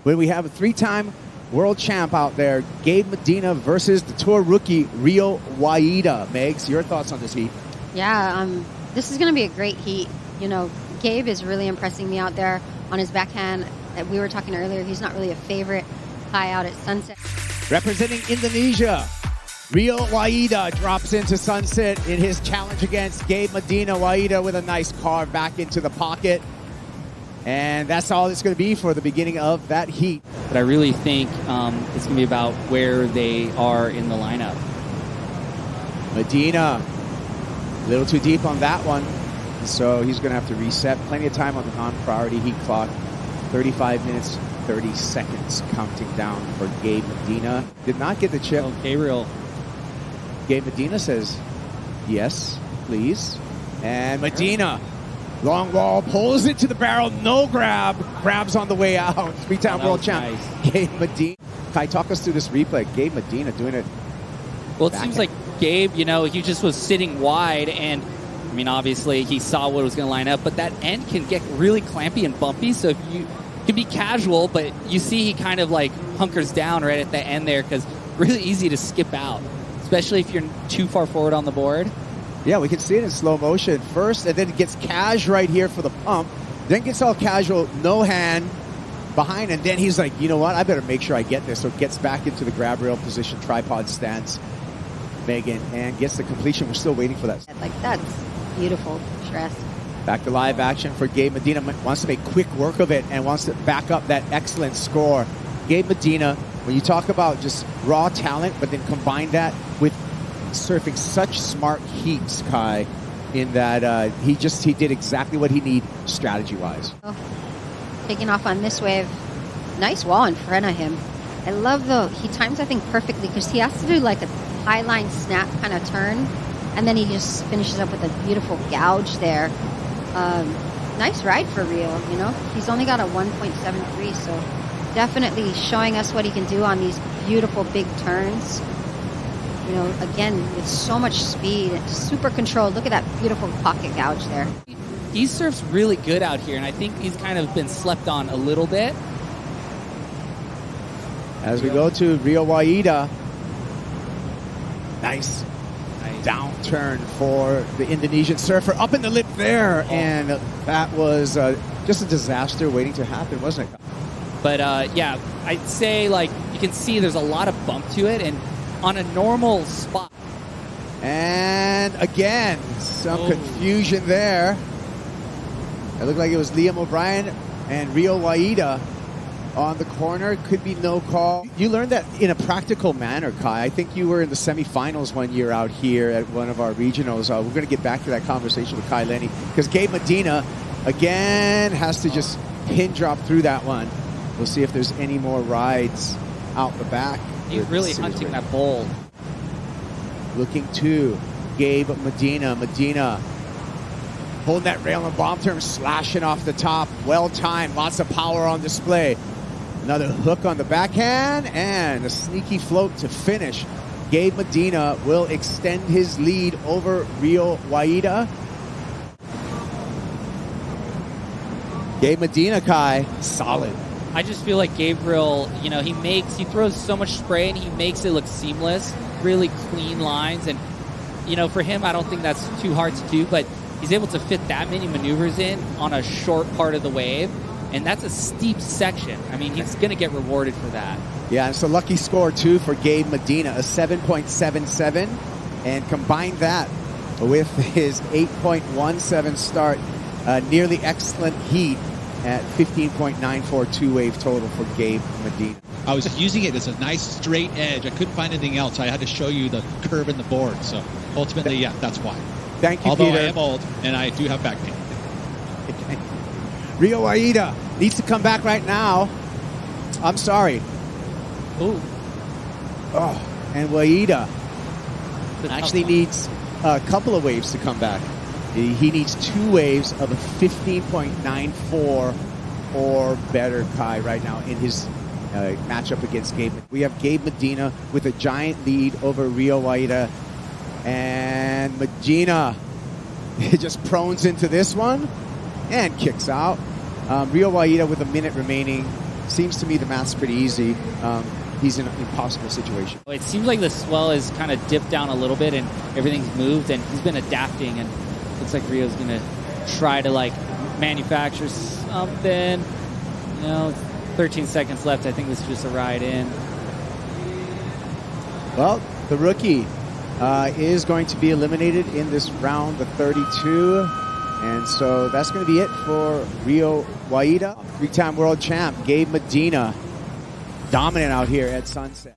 when we have a three-time world champ out there, Gabe Medina versus the tour rookie Rio Waida. Megs, your thoughts on this heat? Yeah, this is going to be a great heat. You know, Gabe is really impressing me out there on his backhand. We were talking earlier, he's not really a favorite high out at Sunset. Representing Indonesia, Rio Waida drops into Sunset in his challenge against Gabe Medina. Waida with a nice carve back into the pocket. And that's all it's going to be for the beginning of that heat. But I really think it's going to be about where they are in the lineup. Medina, a little too deep on that one. So he's going to have to reset. Plenty of time on the non-priority heat clock. 35 minutes, 30 seconds counting down for Gabe Medina. Did not get the chip. Oh, Gabriel. Gabe Medina says, yes, please. And Medina, long wall, pulls it to the barrel, no grab. Grabs on the way out. Three-time world champ. Nice. Gabe Medina. Kai, talk us through this replay. Gabe Medina doing it. Well, it seems like Gabe, you know, he just was sitting wide, and I mean, obviously he saw what was going to line up, but that end can get really clampy and bumpy. So if you can be casual, but you see he kind of like hunkers down right at the end there because really easy to skip out, especially if you're too far forward on the board. Yeah, we can see it in slow motion first, and then it gets cash right here for the pump. Then gets all casual, no hand behind, and then he's like, you know what? I better make sure I get this. So gets back into the grab rail position, tripod stance, Megan, and gets the completion. We're still waiting for that. Like, that's beautiful. Stress. Back to live action for Gabe Medina. Wants to make quick work of it and wants to back up that excellent score. Gabe Medina, when you talk about just raw talent, but then combine that with surfing such smart heats, Kai, in that he did exactly what he needed strategy-wise. Oh, taking off on this wave. Nice wall in front of him. I love he times, I think, perfectly because he has to do like a high line snap kind of turn, and then he just finishes up with a beautiful gouge there. Nice ride for Rio, you know. He's only got a 1.73, so definitely showing us what he can do on these beautiful big turns. You know, again, with so much speed, super controlled. Look at that beautiful pocket gouge there. He surfs really good out here, and I think he's kind of been slept on a little bit. As we go to Rio Waida. Nice downturn for the Indonesian surfer. Up in the lip there, and that was just a disaster waiting to happen, wasn't it? But yeah, I'd say like you can see there's a lot of bump to it, and on a normal spot. And again, some confusion there. It looked like it was Liam O'Brien and Rio Waida on the corner. Could be no call. You learned that in a practical manner, Kai. I think you were in the semifinals one year out here at one of our regionals. We're going to get back to that conversation with Kai Lenny because Gabe Medina, again, has to just pin drop through that one. We'll see if there's any more rides out the back. He's really hunting that bowl. Looking to Gabe Medina. Medina holding that rail and bomb term, slashing off the top. Well timed, lots of power on display. Another hook on the backhand and a sneaky float to finish. Gabe Medina will extend his lead over Rio Waida. Gabe Medina, Kai, solid. I just feel like Gabriel, you know, he throws so much spray and he makes it look seamless, really clean lines. And, you know, for him, I don't think that's too hard to do, but he's able to fit that many maneuvers in on a short part of the wave. And that's a steep section. I mean, he's going to get rewarded for that. Yeah, it's a lucky score, too, for Gabe Medina, a 7.77. And combine that with his 8.17 start, nearly excellent heat at 15.94 two-wave total for Gabe Medina. I was using it as a nice straight edge. I couldn't find anything else. I had to show you the curve in the board. So ultimately, yeah, that's why. Thank you, Although Peter. I am old and I do have back pain. Rio Waida needs to come back right now. I'm sorry. Ooh. Oh, and Waida actually needs a couple of waves to come back. He needs 2 waves of a 15.94 or better, Kai, right now in his matchup against Gabe. We have Gabe Medina with a giant lead over Rio Waida. And Medina just prones into this one and kicks out. Rio Waida with a minute remaining seems to me the math's pretty easy. He's in an impossible situation. It seems like the swell is kind of dipped down a little bit and everything's moved, and he's been adapting, and looks like Rio's going to try to like manufacture something. 13 seconds left. I think this is just a ride in. Well, the rookie is going to be eliminated in this round, the 32. And so that's going to be it for Rio Waida. 3-time world champ Gabe Medina, dominant out here at Sunset.